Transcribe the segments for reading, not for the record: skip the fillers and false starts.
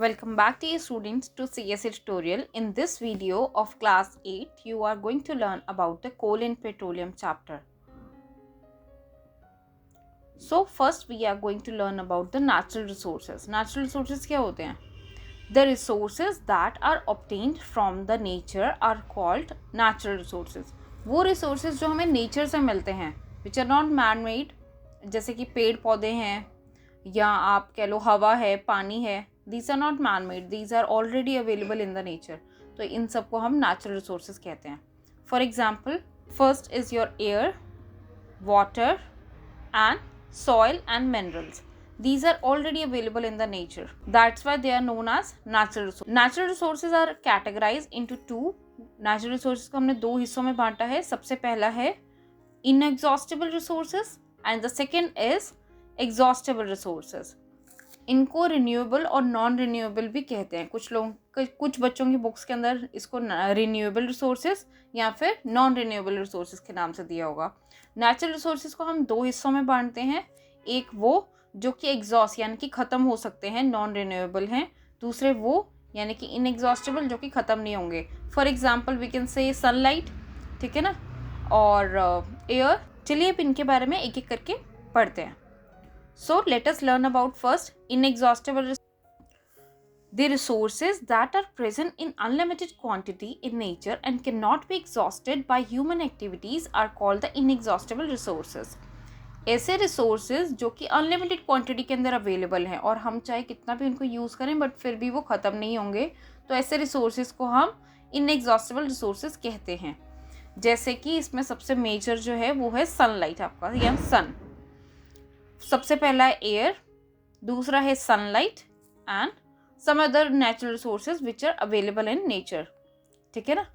Welcome back to you students to CSE tutorial. In this video of class 8, you are going to learn about the coal and petroleum chapter. So first we are going to learn about the natural resources. Natural resources क्या होते हैं? The resources that are obtained from the nature are called natural resources. वो resources जो हमें nature से मिलते हैं, which are not man-made, जैसे कि पेड़ पौधे हैं या आप कह लो हवा है, पानी है. These are not man-made. These are already available in the nature. तो इन सबको हम natural resources कहते हैं. For example, first is your air, water, and soil and minerals. These are already available in the nature. That's why they are known as natural resources. Natural resources are categorized into two. Natural resources को हमने दो हिस्सों में बांटा है. सबसे पहला है inexhaustible resources and the second is exhaustible resources. इनको रिन्यूएबल और नॉन रिन्यूएबल भी कहते हैं. कुछ बच्चों की बुक्स के अंदर इसको रिन्यूएबल रिसोर्सेज या फिर नॉन रिन्यूएबल रिसोर्सेज के नाम से दिया होगा. नेचुरल रिसोर्सेज को हम दो हिस्सों में बांटते हैं. एक वो जो कि एग्जॉस्ट यानी कि ख़त्म हो सकते हैं, नॉन रिन्यूएबल हैं. दूसरे वो यानी कि इनएग्जॉस्टेबल जो कि ख़त्म नहीं होंगे. For example we can say sunlight, ठीक है ना, और एयर. चलिए अब इनके बारे में एक एक करके पढ़ते हैं. So let us learn about first inexhaustible the resources that are present in unlimited quantity in nature and cannot be exhausted by human activities are called the inexhaustible resources. ऐसे resources जो कि unlimited quantity के अंदर available हैं और हम चाहे कितना भी उनको यूज़ करें बट फिर भी वो ख़त्म नहीं होंगे, तो ऐसे resources को हम inexhaustible resources कहते हैं. जैसे कि इसमें सबसे मेजर जो है वो है सनलाइट आपका या सन. सबसे पहला है एयर, दूसरा है sunlight and some other natural resources which are available in nature. ठीक है ना.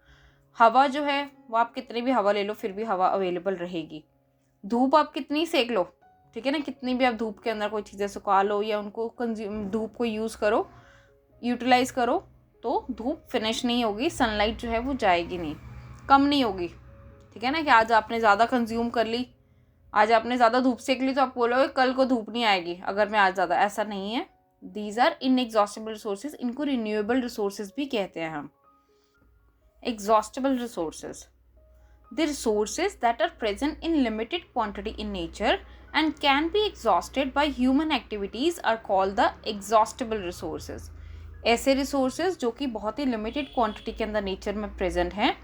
हवा जो है वो आप कितनी भी हवा ले लो फिर भी हवा अवेलेबल रहेगी. धूप आप कितनी सेक लो, ठीक है ना, कितनी भी आप धूप के अंदर कोई चीज़ें सुखा लो या उनको धूप को यूज़ करो, यूटिलाइज करो, तो धूप फिनिश नहीं होगी. सनलाइट जो है वो जाएगी नहीं, कम नहीं होगी. ठीक है ना, कि आज आपने ज़्यादा कंज्यूम कर ली, आज आपने ज़्यादा धूप सेक ली तो आप बोलोगे कल को धूप नहीं आएगी अगर मैं आज ज़्यादा. ऐसा नहीं है. These are inexhaustible resources. इनको रिन्यूएबल रिसोर्सेज भी कहते हैं हम. Exhaustible resources the resources that are present in limited quantity in nature and can be exhausted by human activities are called the exhaustible resources. ऐसे रिसोर्सेज जो कि बहुत ही limited quantity के अंदर नेचर में प्रेजेंट हैं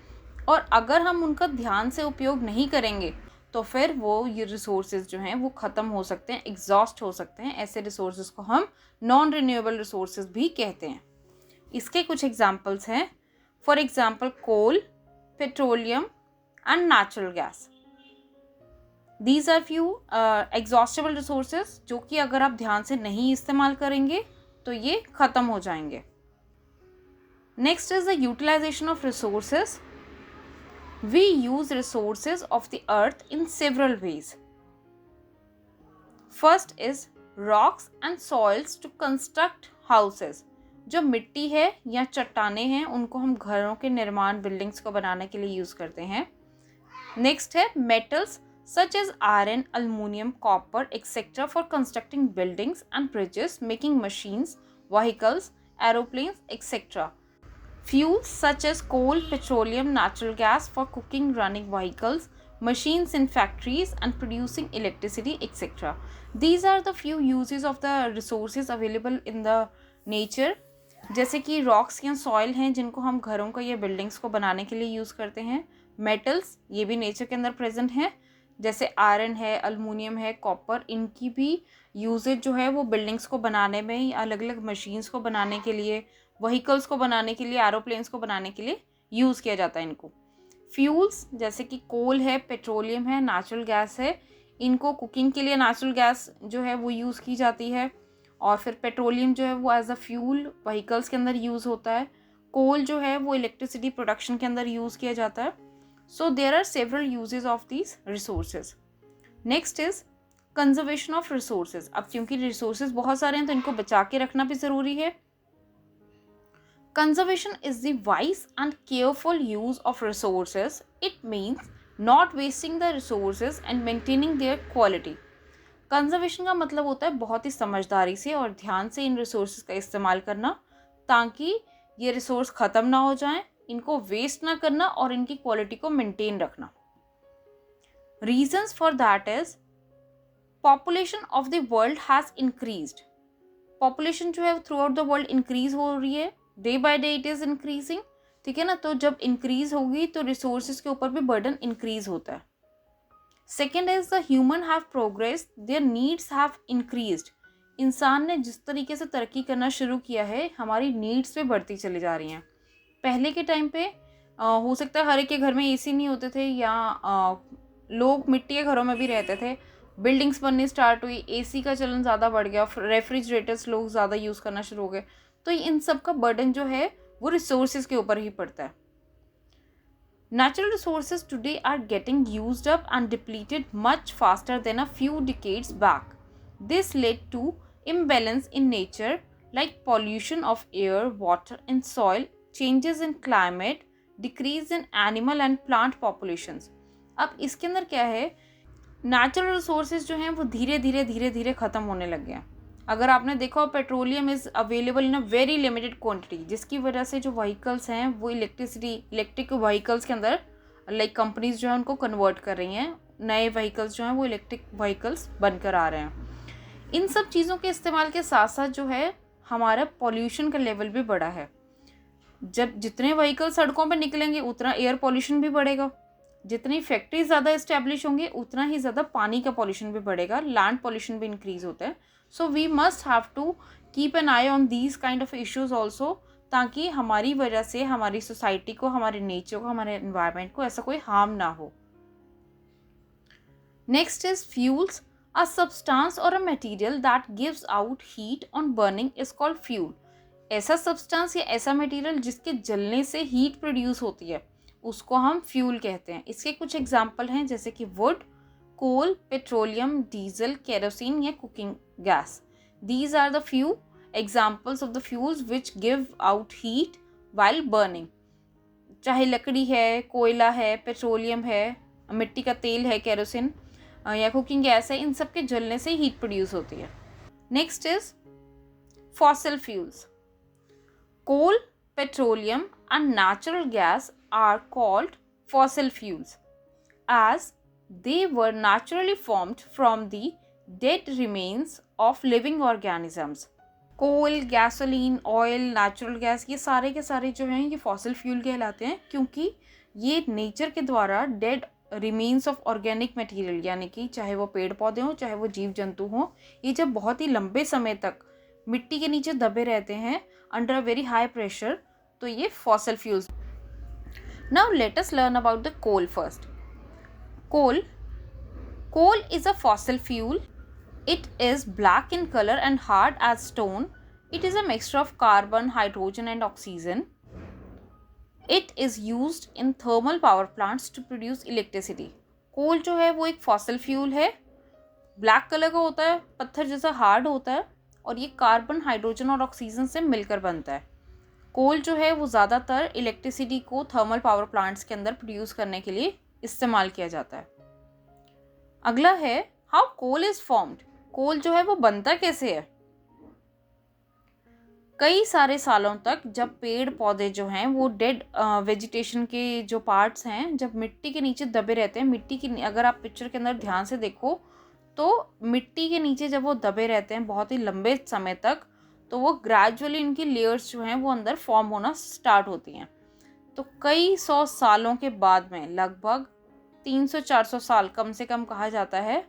और अगर हम उनका ध्यान से उपयोग नहीं करेंगे तो फिर वो ये रिसोर्सेज जो हैं वो ख़त्म हो सकते हैं, एग्जॉस्ट हो सकते हैं. ऐसे रिसोर्सेज को हम नॉन रिन्यूएबल रिसोर्सेज भी कहते हैं. इसके कुछ एग्जांपल्स हैं. For example coal, petroleum and natural gas. These are few exhaustible resources जो कि अगर आप ध्यान से नहीं इस्तेमाल करेंगे तो ये ख़त्म हो जाएंगे. Next is the utilization of resources. We use resources of the earth in several ways. First is rocks and soils to construct houses. जो मिट्टी है या चट्टाने हैं उनको हम घरों के निर्माण, बिल्डिंग्स को बनाने के लिए यूज़ करते हैं. नेक्स्ट है metals such as iron, aluminum, copper, etc. for constructing buildings and bridges, making machines, vehicles, aeroplanes, etc. Fuels such as coal, petroleum, natural gas for cooking, running vehicles, machines in factories and producing electricity, etc. These are the few uses of the resources available in the nature. जैसे कि rocks या soil हैं जिनको हम घरों को या buildings को बनाने के लिए यूज़ करते हैं. मेटल्स ये भी नेचर के अंदर प्रेजेंट हैं, जैसे आयरन है, अल्मुनियम है, कॉपर. इनकी भी यूजेज जो है वो बिल्डिंग्स को बनाने में, अलग अलग मशीन्स को बनाने के लिए, व्हीकल्स को बनाने के लिए, एरोप्लेन्स को बनाने के लिए यूज़ किया जाता है इनको. फ्यूल्स जैसे कि कोल है, पेट्रोलियम है, नेचुरल गैस है. इनको कुकिंग के लिए नेचुरल गैस जो है वो यूज़ की जाती है और फिर पेट्रोलियम जो है वो एज अ फ्यूल व्हीकल्स के अंदर यूज़ होता है. कोल जो है वो इलेक्ट्रिसिटी प्रोडक्शन के अंदर यूज़ किया जाता है. So there are several uses of these resources. Next is conservation of resources. अब क्योंकि रिसोर्सेज बहुत सारे हैं तो इनको बचा के रखना भी ज़रूरी है. Conservation is the wise and careful use of resources. It means not wasting the resources and maintaining their quality. Conservation का मतलब होता है बहुत ही समझदारी से और ध्यान से इन resources का इस्तेमाल करना ताकि ये रिसोर्स ख़त्म ना हो जाएं, इनको वेस्ट ना करना और इनकी क्वालिटी को मेंटेन रखना। Reasons for that is population of the world has increased. Population जो है through out the world increase हो रही है, day by day it is increasing, ठीक है ना। तो जब इंक्रीज होगी तो रिसोर्सेज के ऊपर भी बर्डन इंक्रीज होता है। Second is the human have progress, there needs have increased. इंसान ने जिस तरीके से तरक्की करना शुरू किया है, हमारी नीड्स पे बढ़ती चली जा रही हैं। पहले के टाइम पे हो सकता है हर एक के घर में एसी नहीं होते थे, या लोग मिट्टी के घरों में भी रहते थे। बिल्डिंग्स बननी स्टार्ट हुई, एसी का चलन ज़्यादा बढ़ गया, रेफ्रिजरेटर्स लोग ज़्यादा यूज़ करना शुरू हो गए। तो इन सब का बर्डन जो है वो रिसोर्सेज के ऊपर ही पड़ता है। Natural resources today are getting used up and depleted much faster than a few decades back. This led to imbalance in nature like pollution of air, water and soil, changes in climate, decrease in animal and plant populations. अब इसके अंदर क्या है, natural resources जो हैं वो धीरे धीरे ख़त्म होने लग गए हैं। अगर आपने देखा, petroleum is available in a very limited quantity, जिसकी वजह से जो व्हीकल्स हैं वो इलेक्ट्रिक व्हीकल्स के अंदर लाइक कंपनीज जो है उनको कन्वर्ट कर रही हैं। नए व्हीकल्स जो हैं वो इलेक्ट्रिक व्हीकल्स बनकर आ रहे हैं। इन सब चीज़ों के इस्तेमाल के साथ साथ जो है हमारा पॉल्यूशन का लेवल भी बढ़ा है। जब जितने व्हीकल सड़कों पर निकलेंगे उतना एयर पॉल्यूशन भी बढ़ेगा, जितनी फैक्ट्री ज़्यादा इस्टेब्लिश होंगे उतना ही ज़्यादा पानी का पॉल्यूशन भी बढ़ेगा, लैंड पॉल्यूशन भी इंक्रीज होता है। So we must have to keep an eye on these kind of issues also, ताकि हमारी वजह से हमारी सोसाइटी को, हमारे नेचर को, हमारे एनवायरनमेंट को ऐसा कोई हार्म ना हो। Next is fuels. A substance और a material that gives out heat on burning is called fuel. ऐसा सब्सटेंस या ऐसा मटेरियल जिसके जलने से हीट प्रोड्यूस होती है उसको हम फ्यूल कहते हैं। इसके कुछ एग्जाम्पल हैं जैसे कि wood, coal, petroleum, diesel, kerosene या cooking gas. These are the few examples of the fuels which give out heat while burning. चाहे लकड़ी है, कोयला है, पेट्रोलियम है, मिट्टी का तेल है, केरोसिन या कुकिंग गैस है, इन सब के जलने से हीट प्रोड्यूस होती है। Next is fossil fuels. Coal, petroleum and natural gas are called fossil fuels as they were naturally formed from the dead remains of living organisms. Coal, gasoline, oil, natural gas, ये सारे के सारे जो हैं ये fossil fuel कहलाते हैं, क्योंकि ये नेचर के द्वारा dead remains of organic material, यानी कि चाहे वो पेड़ पौधे हों, चाहे वो जीव जंतु हों, ये जब बहुत ही लंबे समय तक मिट्टी के नीचे दबे रहते हैं under a very high pressure, तो ये fossil fuels. Now let us learn about the coal first. Coal is a fossil fuel. It is black in color and hard as stone. It is a mixture of carbon, hydrogen and oxygen. It is used in thermal power plants to produce electricity. कोल जो है वो एक fossil fuel है, black colour का होता है, पत्थर जैसा हार्ड होता है और ये कार्बन, हाइड्रोजन और ऑक्सीजन से मिलकर बनता है। कोल जो है वो ज़्यादातर इलेक्ट्रिसिटी को थर्मल पावर प्लांट्स के अंदर प्रोड्यूस करने के लिए इस्तेमाल किया जाता है। अगला है हाउ कोल इज फॉर्म्ड। कोल जो है वो बनता कैसे है। कई सारे सालों तक जब पेड़ पौधे जो हैं वो डेड वेजिटेशन के जो पार्ट्स हैं जब मिट्टी के नीचे दबे रहते हैं, मिट्टी की अगर आप पिक्चर के अंदर ध्यान से देखो तो मिट्टी के नीचे जब वो दबे रहते हैं बहुत ही लंबे समय तक, तो वो ग्रेजुअली इनकी लेयर्स जो हैं वो अंदर फॉर्म होना स्टार्ट होती हैं। तो कई सौ सालों के बाद में, लगभग 300-400 साल कम से कम कहा जाता है,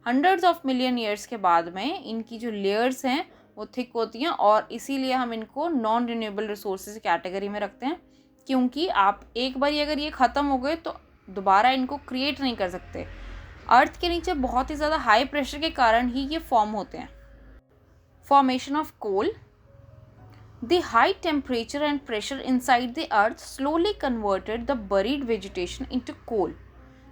हंड्रेड्स ऑफ मिलियन ईयर्स के बाद में इनकी जो लेयर्स हैं वो थिक होती हैं और इसीलिए हम इनको नॉन रिन्यूएबल रिसोर्सेज कैटेगरी में रखते हैं, क्योंकि आप एक बार अगर ये ख़त्म हो गए तो दोबारा इनको क्रिएट नहीं कर सकते। अर्थ के नीचे बहुत ही ज़्यादा हाई प्रेशर के कारण ही ये फॉर्म होते हैं। Formation of coal. The high temperature and pressure inside the earth slowly converted the buried vegetation into coal.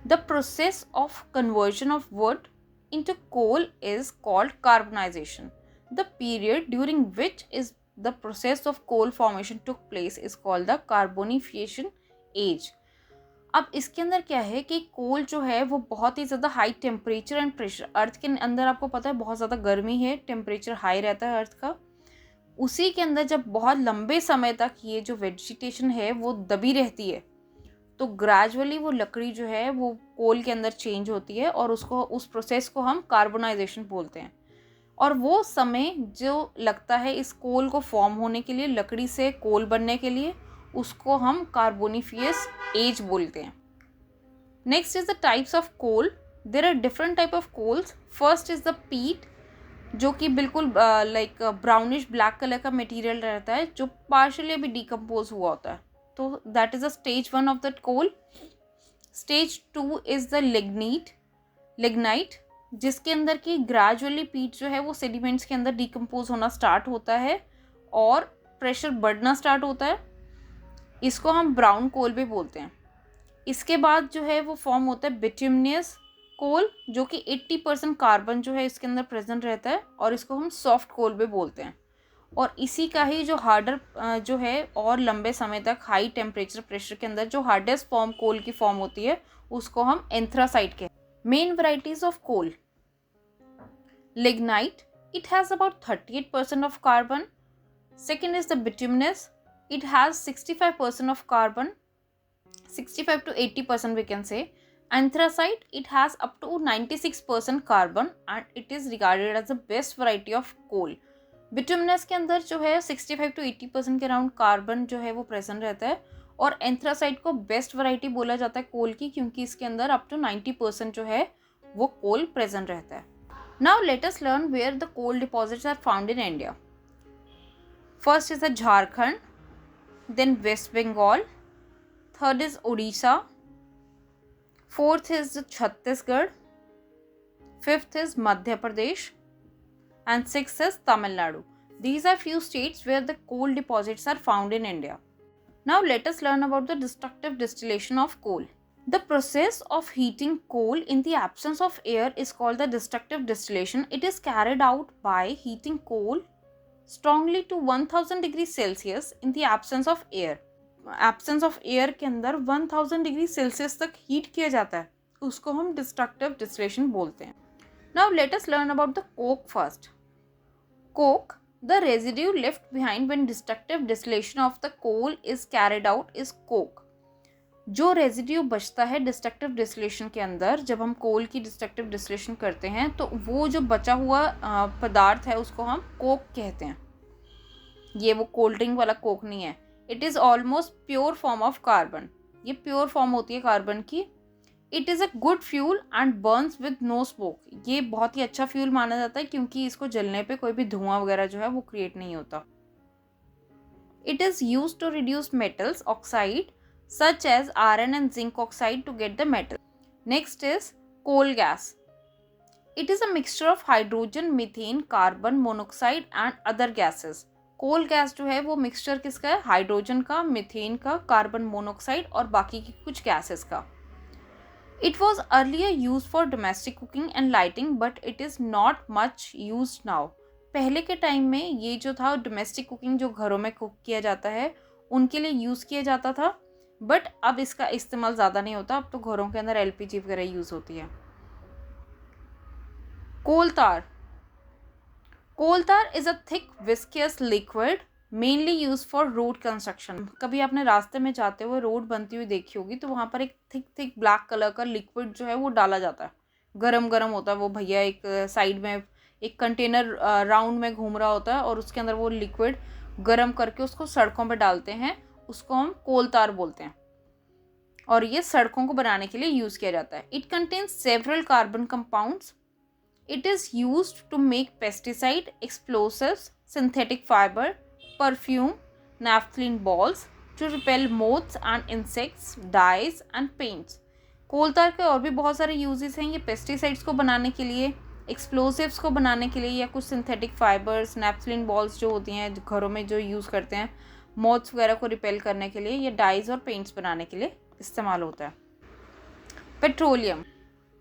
The process of conversion of wood into coal is called carbonization. The period during which is the process of coal formation took place is called the carbonification age. अब इसके अंदर क्या है कि कोल जो है वो बहुत ही ज़्यादा हाई टेम्परेचर एंड प्रेशर, अर्थ के अंदर आपको पता है बहुत ज़्यादा गर्मी है, टेम्परेचर हाई रहता है अर्थ का, उसी के अंदर जब बहुत लंबे समय तक ये जो वेजिटेशन है वो दबी रहती है, तो ग्रेजुअली वो लकड़ी जो है वो कोल के अंदर चेंज होती है और उस प्रोसेस को हम कार्बोनाइजेशन बोलते हैं। और वो समय जो लगता है इस कोल को फॉर्म होने के लिए, लकड़ी से कोल बनने के लिए, उसको हम कार्बोनिफियस एज बोलते हैं। Next is the types of coal. There are different type of coals. First is the peat, जो कि बिल्कुल लाइक ब्राउनिश ब्लैक कलर का मटेरियल रहता है, जो पार्शली अभी डिकम्पोज हुआ होता है, तो that is the stage 1 of that coal. Stage 2 is the lignite, जिसके अंदर की ग्रेजुअली पीट जो है वो सेडिमेंट्स के अंदर डिकम्पोज होना स्टार्ट होता है और प्रेशर बढ़ना स्टार्ट होता है। इसको हम ब्राउन कोल भी बोलते हैं। इसके बाद जो है वो फॉर्म होता है बिट्यूमिनस कोल, जो कि 80% कार्बन जो है इसके अंदर प्रेजेंट रहता है, और इसको हम सॉफ्ट कोल भी बोलते हैं। और इसी का ही जो हार्डर जो है और लंबे समय तक हाई टेम्परेचर प्रेशर के अंदर जो हार्डेस्ट फॉर्म कोल की फॉर्म होती है, उसको हम एंथ्रासाइट कहते हैं। Main varieties of coal: lignite, it has about 38% of carbon. Second is the bituminous, it has 65% of carbon, 65 to 80% we can say. Anthracite, it has up to 96% carbon and it is regarded as the best variety of coal. Bituminous के अंदर जो है 65 to 80% के around carbon जो है वो present रहता है, और एंथ्रासाइट को बेस्ट वैरायटी बोला जाता है कोल की, क्योंकि इसके अंदर अप टू 90% जो है वो कोल प्रेजेंट रहता है। Now let us learn where the coal deposits are found in India. First is the Jharkhand, then West Bengal, third is Odisha, fourth is the Chhattisgarh, fifth is Madhya Pradesh, and sixth is Tamil Nadu. These are few states where the coal deposits are found in India. Now let us learn about the destructive distillation of coal. The process of heating coal in the absence of air is called the destructive distillation. It is carried out by heating coal strongly to 1000 degrees Celsius in the absence of air. Absence of air के अंदर 1000 degree Celsius तक heat किया जाता है, उसको हम destructive distillation बोलते हैं। Now let us learn about the coke first. Coke, the residue left behind when destructive distillation of the coal is carried out is coke. जो रेजिड्यू बचता है डिस्ट्रक्टिव डिस्टिलेशन के अंदर, जब हम कोल की डिस्ट्रक्टिव डिस्टिलेशन करते हैं, तो वो जो बचा हुआ पदार्थ है उसको हम कोक कहते हैं। ये वो कोल्ड ड्रिंक वाला कोक नहीं है। It is almost pure form of carbon. ये प्योर फॉर्म होती है कार्बन की। It is a good fuel and burns with no smoke. ये बहुत ही अच्छा फ्यूल माना जाता है क्योंकि इसको जलने पे कोई भी धुआं वगैरह जो है वो क्रिएट नहीं होता। It is use to reduce metals oxide such as iron and zinc oxide to get the metal. Next is coal gas. It is a mixture of hydrogen, methane, carbon monoxide and other gases. Coal gas जो है वो mixture किसका है? Hydrogen का, methane का, carbon monoxide और बाकी की कुछ गैसेस का। It was earlier used for domestic cooking and lighting, but it is not much used now. पहले के टाइम में ये जो था डोमेस्टिक कुकिंग, जो घरों में कुक किया जाता है उनके लिए यूज़ किया जाता था, बट अब इसका इस्तेमाल ज़्यादा नहीं होता। अब तो घरों के अंदर एलपीजी वगैरह यूज़ होती है। कोल tar. Coal tar is a thick viscous liquid mainly use for road construction. कभी आपने रास्ते में जाते हुए रोड बनती हुई देखी होगी, तो वहाँ पर एक थिक ब्लैक कलर का लिक्विड जो है वो डाला जाता है। गरम होता है वो भैया, एक साइड में एक कंटेनर राउंड में घूम रहा होता है और उसके अंदर वो लिक्विड गरम करके उसको सड़कों पे डालते हैं। उसको हम कोल तार बोलते हैं और ये सड़कों को बनाने के लिए यूज़ किया जाता है। It contains several carbon compounds. It is used to make pesticide, explosives, synthetic fibre, perfume, naphthalene balls, to repel moths and insects, dyes and paints. Coal tar के और भी बहुत सारे यूजेस हैं। ये पेस्टिसाइड्स को बनाने के लिए, एक्सप्लोसिव्स को बनाने के लिए, या कुछ सिंथेटिक फाइबर्स, नैफ्थलीन बॉल्स जो होती हैं घरों में जो यूज़ करते हैं मोथ्स वगैरह को रिपेल करने के लिए, या डाइज और पेंट्स बनाने के लिए इस्तेमाल होता है। Petroleum.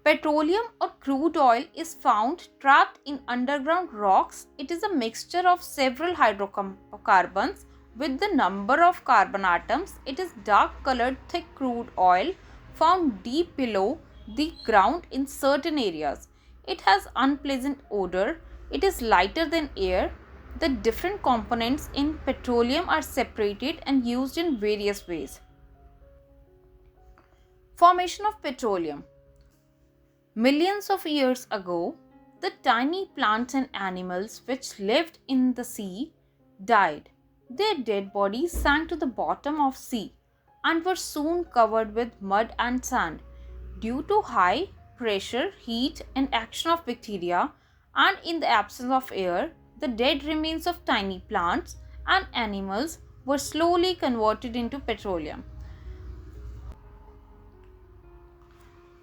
Petroleum or crude oil is found trapped in underground rocks. It is a mixture of several hydrocarbons with the number of carbon atoms. It is dark colored thick crude oil found deep below the ground in certain areas. It has unpleasant odor. It is lighter than air. The different components in petroleum are separated and used in various ways. Formation of petroleum. Millions of years ago, the tiny plants and animals which lived in the sea died. Their dead bodies sank to the bottom of sea and were soon covered with mud and sand. Due to high pressure, heat, and action of bacteria, and in the absence of air, the dead remains of tiny plants and animals were slowly converted into petroleum.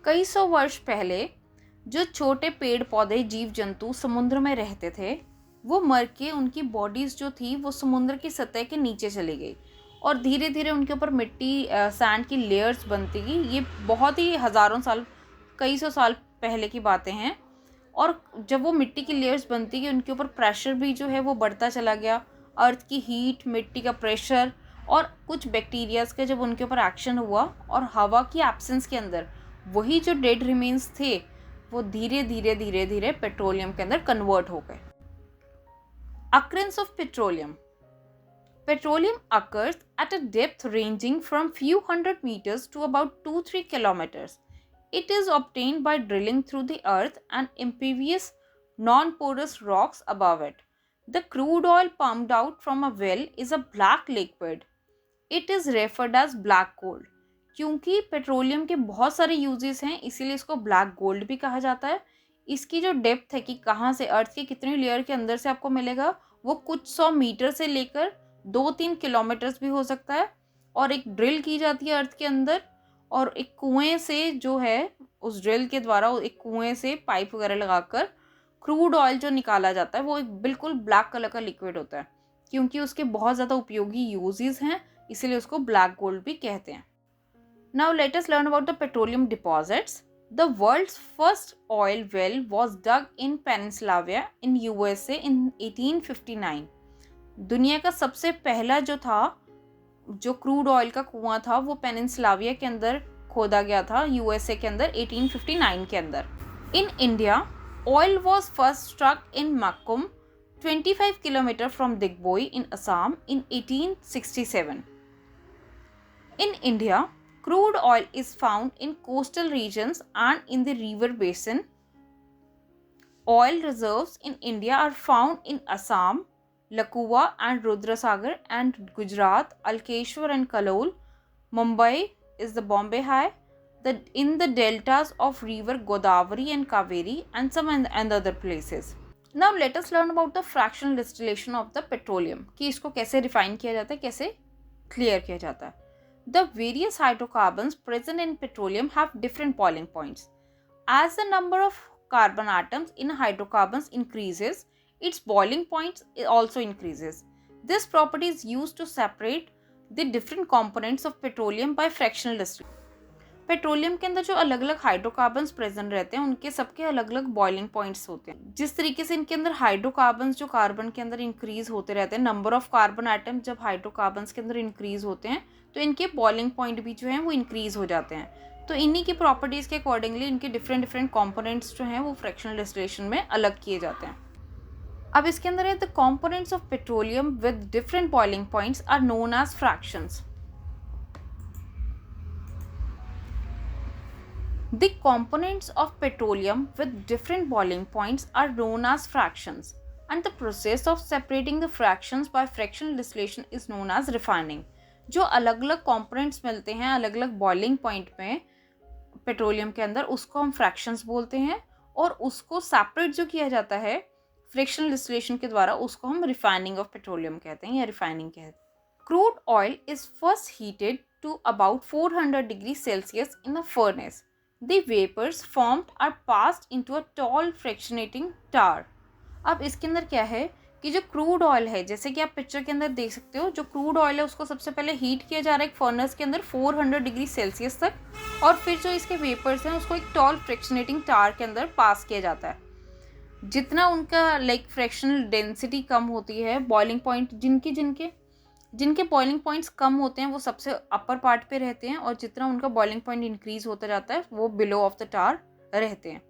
कई सौ वर्ष पहले जो छोटे पेड़ पौधे जीव जंतु समुद्र में रहते थे वो मर के उनकी बॉडीज जो थी वो समुद्र की सतह के नीचे चली गई और धीरे धीरे उनके ऊपर मिट्टी सैंड की लेयर्स बनती गई। ये बहुत ही हज़ारों साल कई सौ साल पहले की बातें हैं। और जब वो मिट्टी की लेयर्स बनती गई उनके ऊपर प्रेशर भी जो है वो बढ़ता चला गया। अर्थ की हीट, मिट्टी का प्रेशर और कुछ बैक्टीरियाज का जब उनके ऊपर एक्शन हुआ और हवा की एब्सेंस के अंदर वही जो डेड रिमेन्स थे वो धीरे धीरे पेट्रोलियम के अंदर कन्वर्ट हो गए। Occurrence of petroleum. Petroleum occurs at a depth ranging from few hundred meters to about 2-3 kilometers. It is obtained by drilling through the earth and impervious non-porous rocks above it. The crude oil pumped out from a well is a black liquid. It is referred as black gold. क्योंकि petroleum के बहुत सारे uses हैं इसीलिए इसको black gold भी कहा जाता है। इसकी जो डेप्थ है कि कहाँ से अर्थ के कितनी लेयर के अंदर से आपको मिलेगा वो कुछ 100 मीटर से लेकर 2-3 किलोमीटर्स भी हो सकता है। और एक ड्रिल की जाती है अर्थ के अंदर और एक कुएं से जो है उस ड्रिल के द्वारा एक कुएं से पाइप वगैरह लगाकर क्रूड ऑयल जो निकाला जाता है वो एक बिल्कुल ब्लैक कलर का लिक्विड होता है। क्योंकि उसके बहुत ज़्यादा उपयोगी यूजेस हैं इसीलिए उसको ब्लैक गोल्ड भी कहते हैं। Now let us learn about the petroleum deposits. The world's first oil well was dug in Pennsylvania in USA in 1859. दुनिया का सबसे पहला जो क्रूड ऑयल का कुआं था वो पेनिनसिल्वेनिया के अंदर खोदा गया था यूएसए के अंदर 1859 के अंदर। In India, oil was first struck in Makkum, 25 km from Digboi in Assam in 1867. In India, crude oil is found in coastal regions and in the river basin. Oil reserves in India are found in Assam, Lakua and Rudrasagar and Gujarat, Alkeshwar and Kalol. Mumbai is the Bombay High. In the deltas of river Godavari and Kaveri and some and other places. Now let us learn about the fractional distillation of the petroleum. कि इसको कैसे refine किया जाता है, कैसे clear किया जाता है. The various hydrocarbons present in petroleum have different boiling points. As the number of carbon atoms in hydrocarbons increases, its boiling point also increases. This property is used to separate the different components of petroleum by fractional distillation. Petroleum के अंदर जो अलग अलग hydrocarbons present रहते हैं उनके सबके अलग अलग बॉइलिंग पॉइंट्स होते हैं। जिस तरीके से इनके अंदर हाइड्रोकार्बन्स जो कार्बन के अंदर इंक्रीज होते रहते हैं, नंबर ऑफ कार्बन आइटम जब हाइड्रोकार्बन्स के अंदर इंक्रीज होते हैं तो इनके बॉइलिंग पॉइंट भी जो हैं वो इंक्रीज हो जाते हैं। तो इन्हीं की प्रॉपर्टीज़ के अकॉर्डिंगली इनके डिफरेंट कॉम्पोनेंट्स जो हैं वो फ्रैक्शनल डिस्टिलेशन में अलग किए जाते हैं। अब इसके अंदर है the components of petroleum with different boiling points are known as fractions. The components of petroleum with different boiling points are known as fractions, and the process of separating the fractions by fractional distillation is known as refining. जो अलग अलग components मिलते हैं अलग अलग boiling point में petroleum के अंदर उसको हम fractions बोलते हैं और उसको separate जो किया जाता है fractional distillation के द्वारा उसको हम refining of petroleum कहते हैं या refining कहते हैं। Crude oil is first heated to about 400 degrees Celsius in a furnace. The vapors formed are passed into a tall fractionating tar. अब इसके अंदर क्या है कि जो क्रूड ऑयल है जैसे कि आप पिक्चर के अंदर देख सकते हो, जो क्रूड ऑयल है उसको सबसे पहले हीट किया जा रहा है एक फर्नेस के अंदर 400 डिग्री सेल्सियस तक और फिर जो इसके वेपर्स हैं उसको एक टॉल फ्रैक्शनेटिंग टार के अंदर पास किया जाता है। जितना उनका फ्रैक्शनल डेंसिटी कम होती है, बॉइलिंग पॉइंट जिनके बॉइलिंग पॉइंट्स कम होते हैं वो सबसे अपर पार्ट पे रहते हैं और जितना उनका बॉइलिंग पॉइंट इंक्रीज होता जाता है वो बिलो ऑफ द टार रहते हैं।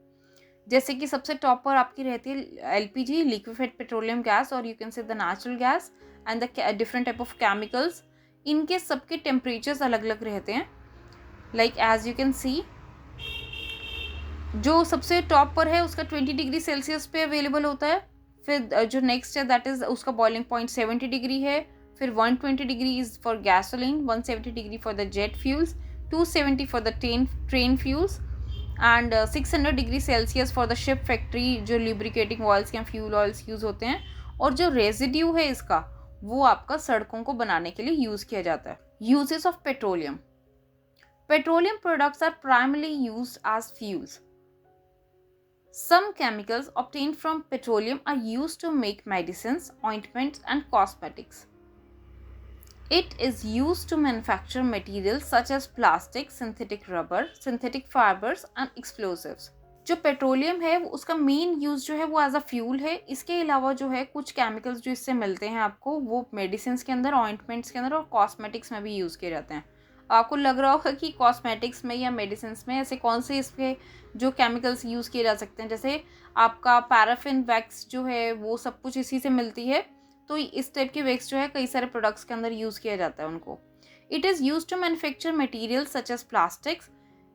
जैसे कि सबसे टॉप पर आपकी रहती है एलपीजी, लिक्विफाइड पेट्रोलियम गैस, और you can see the natural gas and the different type of chemicals. इनके सबके टेम्परेचर्स अलग अलग रहते हैं। Like as you can see, जो सबसे टॉप पर है उसका 20 डिग्री सेल्सियस पे अवेलेबल होता है। फिर जो नेक्स्ट है दैट इज उसका बॉइलिंग पॉइंट 70 डिग्री है। फिर 120 degree is for gasoline, 170 degree for the jet fuels, 270 for the train fuels and 600 degree Celsius for the ship factory, जो लिब्रिकेटिंग ऑयल्स या फ्यूल ऑयल्स यूज़ होते हैं। और जो रेजिड्यू है इसका, वो आपका सड़कों को बनाने के लिए यूज़ किया जाता है। Uses of petroleum. Petroleum products are primarily used as fuels. Some chemicals obtained from petroleum are used to make medicines, ointments, and cosmetics. It is used to manufacture materials such as plastic, synthetic rubber, synthetic fibers, and explosives. जो petroleum है वो उसका main use जो है वो as a fuel है। इसके अलावा जो है कुछ केमिकल्स जो इससे मिलते हैं आपको, वो मेडिसिन के अंदर, ऑइंटमेंट्स के अंदर और कॉस्मेटिक्स में भी यूज़ किए जाते हैं। आपको लग रहा होगा कि कॉस्मेटिक्स में या मेडिसिन में ऐसे कौन से इसके जो केमिकल्स यूज़ किए जा सकते हैं, जैसे आपका पैराफिन वैक्स जो है वो सब कुछ इसी से मिलती है। तो इस टाइप की वैक्स जो है कई सारे प्रोडक्ट्स के अंदर यूज़ किया जाता है उनको। It is use to manufacture materials such as plastics.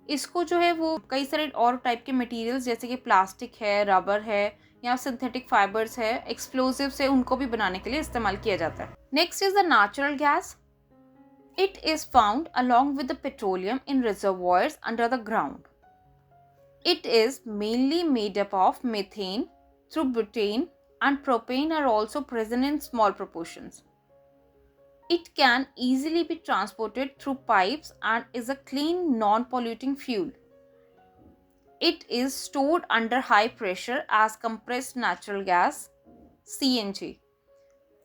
इसको जो है वो कई सारे और टाइप के मटीरियल्स जैसे कि प्लास्टिक है, रबर है या सिंथेटिक फाइबर्स है, एक्सप्लोजिव्स है, उनको भी बनाने के लिए इस्तेमाल किया जाता है। Next is the natural gas. It is found along with the petroleum in reservoirs under the ground. It is mainly made up of methane, through butane and propane are also present in small proportions. It can easily be transported through pipes and is a clean, non-polluting fuel. It is stored under high pressure as compressed natural gas, CNG.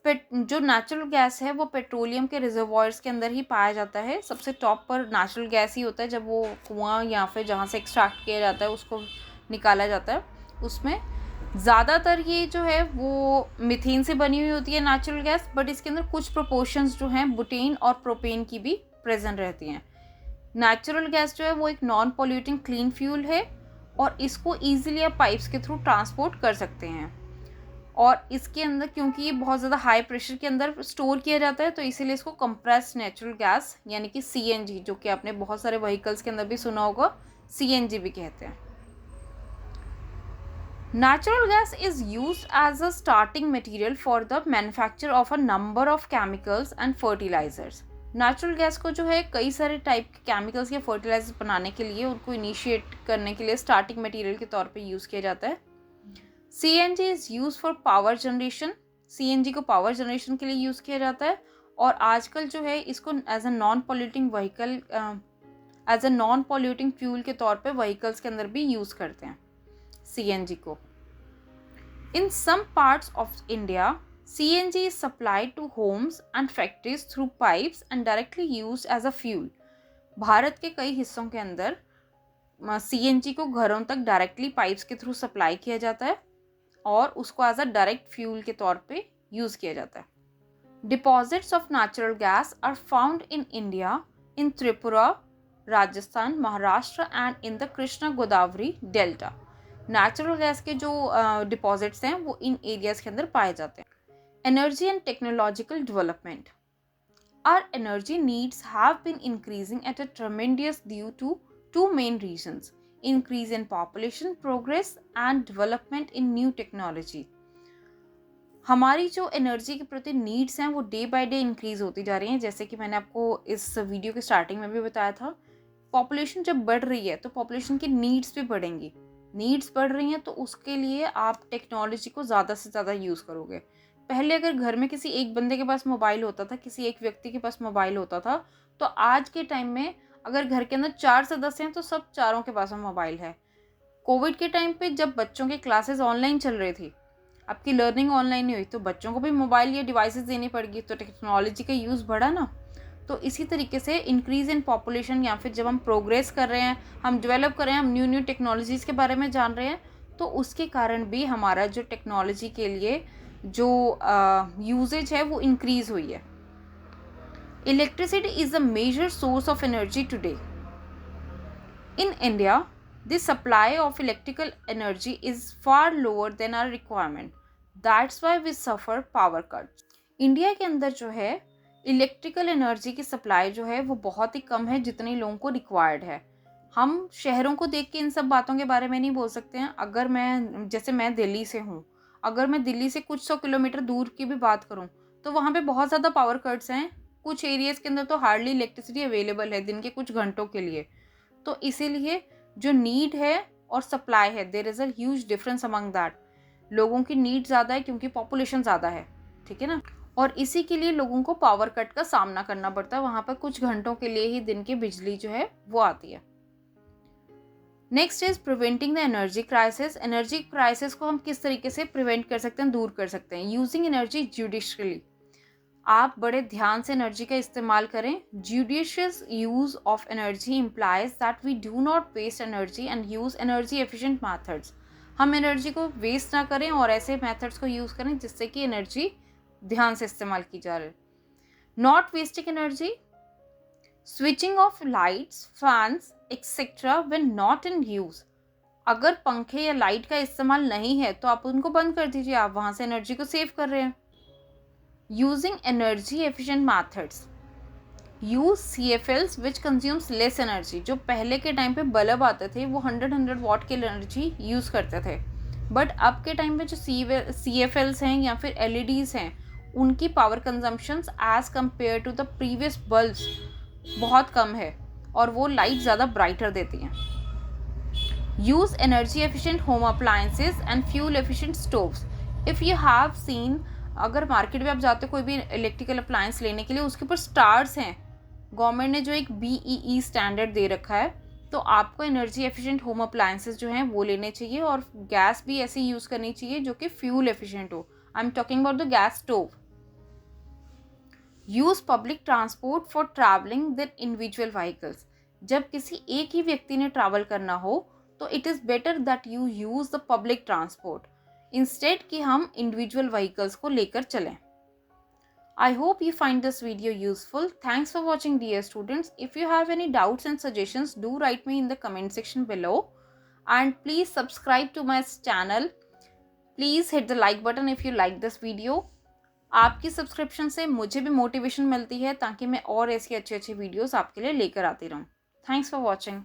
जो natural gas है वो petroleum के reservoirs के अंदर ही पाया जाता है। सबसे टॉप पर नेचुरल गैस ही होता है, जब वो कुआं या फिर जहाँ से एक्सट्रैक्ट किया जाता है उसको निकाला जाता है। उसमें ज़्यादातर ये जो है वो मीथेन से बनी हुई होती है नेचुरल गैस, बट इसके अंदर कुछ प्रोपोर्शंस जो हैं बुटेन और प्रोपेन की भी प्रेजेंट रहती हैं। नेचुरल गैस जो है वो एक नॉन पॉल्यूटिंग क्लीन फ्यूल है और इसको ईजिली आप पाइप्स के थ्रू ट्रांसपोर्ट कर सकते हैं। और इसके अंदर क्योंकि ये बहुत ज़्यादा हाई प्रेशर के अंदर स्टोर किया जाता है, तो इसीलिए इसको कंप्रेस्ड नेचुरल गैस यानी कि CNG, जो कि आपने बहुत सारे व्हीकल्स के अंदर भी सुना होगा, CNG भी कहते हैं। Natural gas is used as a starting material for the manufacture of a number of chemicals and fertilizers. Natural gas को जो है कई सारे टाइप के केमिकल्स या फर्टिलाइजर्स बनाने के लिए, उनको इनिशिएट करने के लिए स्टार्टिंग मटेरियल के तौर पे यूज़ किया जाता है। CNG is use for power generation. CNG को पावर जनरेशन के लिए यूज़ किया जाता है और आजकल जो है इसको as a non polluting vehicle, as a non polluting fuel के तौर पे व्हीकल्स के अंदर भी यूज़ करते हैं CNG को। In some parts of India CNG is supplied to homes and factories through pipes and directly use as a fuel. Bharat के कई हिस्सों के अंदर CNG को घरों तक डायरेक्टली पाइप्स के थ्रू सप्लाई किया जाता है और उसको एज अ डायरेक्ट फ्यूल के तौर पे यूज़ किया जाता है। Deposits of natural gas are found in India in Tripura, Rajasthan, Maharashtra and in the Krishna Godavari delta. Natural gas के जो डिपॉजिट्स हैं वो इन एरियाज के अंदर पाए जाते हैं। Energy and technological development. Our energy needs have been increasing at a tremendous due to two main reasons: increase in population, progress and development in new technology. हमारी जो एनर्जी के प्रति नीड्स हैं वो डे बाय डे इंक्रीज होती जा रही हैं। जैसे कि मैंने आपको इस वीडियो के स्टार्टिंग में भी बताया था, पॉपुलेशन जब बढ़ रही है तो पॉपुलेशन की नीड्स भी बढ़ेंगी। नीड्स बढ़ रही हैं तो उसके लिए आप टेक्नोलॉजी को ज़्यादा से ज़्यादा यूज़ करोगे। पहले अगर घर में किसी एक बंदे के पास मोबाइल होता था, किसी एक व्यक्ति के पास मोबाइल होता था, तो आज के टाइम में अगर घर के अंदर 4 सदस्य हैं तो सब चारों के पास में मोबाइल है। कोविड के टाइम पे जब बच्चों की क्लासेस ऑनलाइन चल रही थी, आपकी लर्निंग ऑनलाइन नहीं हुई, तो बच्चों को भी मोबाइल या डिवाइसेस देनी पड़ेगी, तो टेक्नोलॉजी का यूज़ बढ़ा ना। तो इसी तरीके से इंक्रीज़ इन पॉपुलेशन या फिर जब हम प्रोग्रेस कर रहे हैं, हम डेवलप कर रहे हैं, हम न्यू न्यू टेक्नोलॉजीज़ के बारे में जान रहे हैं, तो उसके कारण भी हमारा जो टेक्नोलॉजी के लिए जो यूजेज है वो इंक्रीज़ हुई है। Electricity is a major source of energy today. In India The supply of electrical energy is far lower than our requirement. That's why we suffer power cuts. India के अंदर जो है इलेक्ट्रिकल एनर्जी की supply जो है वो बहुत ही कम है जितनी लोगों को रिक्वायर्ड है. हम शहरों को देख के इन सब बातों के बारे में नहीं बोल सकते हैं. अगर मैं दिल्ली से हूँ, अगर मैं दिल्ली से कुछ 100 किलोमीटर दूर की भी बात करूँ तो वहाँ पे बहुत ज़्यादा पावर कट्स हैं. कुछ एरियाज़ के अंदर तो हार्डली इलेक्ट्रिसिटी अवेलेबल है दिन के कुछ घंटों के लिए. तो इसीलिए जो नीड है और सप्लाई है, there is a huge difference among that. लोगों की नीड ज़्यादा है क्योंकि पॉपुलेशन ज़्यादा है, ठीक है ना, और इसी के लिए लोगों को पावर कट का सामना करना पड़ता है. वहाँ पर कुछ घंटों के लिए ही दिन की बिजली जो है वो आती है. Next is preventing the energy crisis. Energy crisis को हम किस तरीके से प्रिवेंट कर सकते हैं, दूर कर सकते हैं. Using energy judiciously. आप बड़े ध्यान से एनर्जी का इस्तेमाल करें. Judicious use of energy implies that we do not waste energy and use energy efficient methods. हम एनर्जी को वेस्ट ना करें और ऐसे मेथड्स को यूज़ करें जिससे कि एनर्जी ध्यान से इस्तेमाल की जा रही. Not wasting energy. Switching off lights, fans etcetera when not in use. अगर पंखे या लाइट का इस्तेमाल नहीं है तो आप उनको बंद कर दीजिए, आप वहाँ से एनर्जी को सेव कर रहे हैं. Using energy efficient methods. Use CFLs विच कंज्यूम्स लेस एनर्जी. जो पहले के टाइम पे बल्ब आते थे वो 100 वाट की एनर्जी यूज़ करते थे, बट अब के टाइम पे जो CFLs हैं या फिर LEDs हैं उनकी power consumptions as compare to the previous bulbs बहुत कम है और वो लाइट ज़्यादा ब्राइटर देती हैं. Use energy efficient home appliances and fuel efficient stoves. If you have seen, अगर मार्केट में आप जाते हो कोई भी इलेक्ट्रिकल अप्लायंस लेने के लिए उसके ऊपर स्टार्स हैं. गवर्नमेंट ने जो एक BEE स्टैंडर्ड दे रखा है, तो आपको एनर्जी एफिशिएंट होम अप्लायंसेस जो हैं वो लेने चाहिए और गैस भी ऐसी यूज़ करनी चाहिए जो कि फ्यूल एफिशिएंट हो. I am talking about the gas stove. Use public transport for travelling than individual vehicles. जब किसी एक ही व्यक्ति ने ट्रैवल करना हो तो it is better that you use the public transport instead कि हम इंडिविजुअल व्हीकल्स को लेकर चलें. I hope you find this video useful. Thanks for watching, dear students. If you have any doubts and suggestions, do write me in the comment section below. And please subscribe to my channel. Please hit the like button if you like this video. आपकी subscription से मुझे भी motivation मिलती है ताकि मैं और ऐसी अच्छी अच्छी वीडियोस आपके लिए लेकर आती रहूँ. Thanks for watching.